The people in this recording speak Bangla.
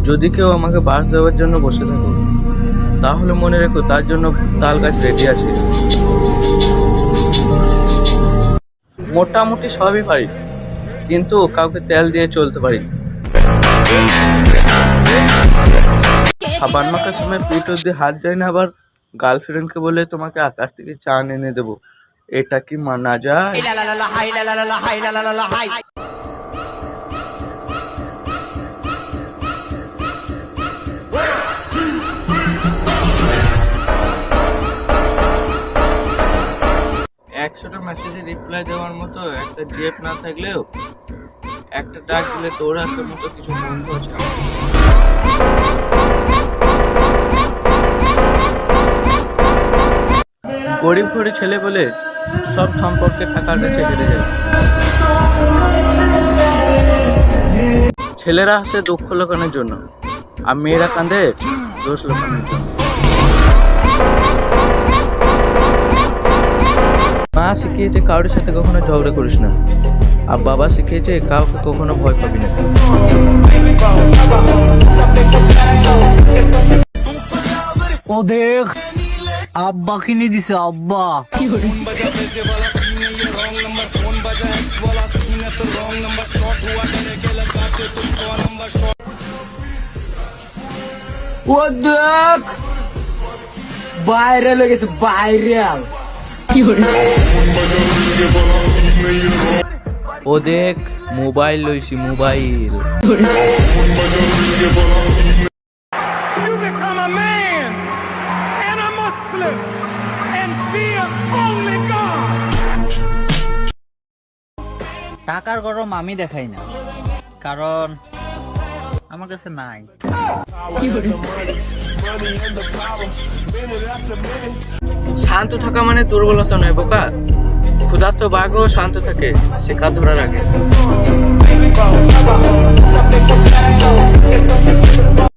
যদি কেউ আমাকে বাস দেওয়ার জন্য বসে থাকো, তাহলে মনে রেখো তার জন্য তাল গাছ রেডি আছে। মোটামুটি সবই পারি, কিন্তু কাউকে তেল দিয়ে চলতে পারি। সাবান মাখার সময় পিঠ অব্দি হাত যায় না, আবার গার্লফ্রেন্ডকে বলে তোমাকে আকাশ থেকে চান এনে দেবো, এটা কি মানা যায়? একশোটা মেসেজে রিপ্লাই দেওয়ার মতো একটা জেপ না থাকলেও একটা ডাক দিলে দৌড়ে আসার মতো কিছু বন্ধু আছে আমার। গরিব ঘরে ছেলে বলে সব সম্পর্কে টাকার কাছে হেরে যায়। ছেলেরা হাসে দুঃখ লোকানোর জন্য, আর মেয়েরা কাঁদে দোষ লোকানোর জন্য। মা শিখিয়েছে কারোর সাথে কখনো ঝগড়া করিস না, আর বাবা শিখিয়েছে কাউকে কখনো ভয় পাবি না। ও দেখ, আব্বা কিনে দিছে আব্বা। ও দেখ, ভাইরাল হয়ে গেছে, ভাইরাল। ও দেখ, মোবাইল লইছি, mobile. You become a man and a Muslim and fear only God. টাকার গরম আমি দেখাই না, কারণ আমার কাছে নাই। শান্ত থাকা মানে দুর্বলতা নয় বোকা, ক্ষুধার্ত বাঘও শান্ত থাকে শিকার ধরার আগে।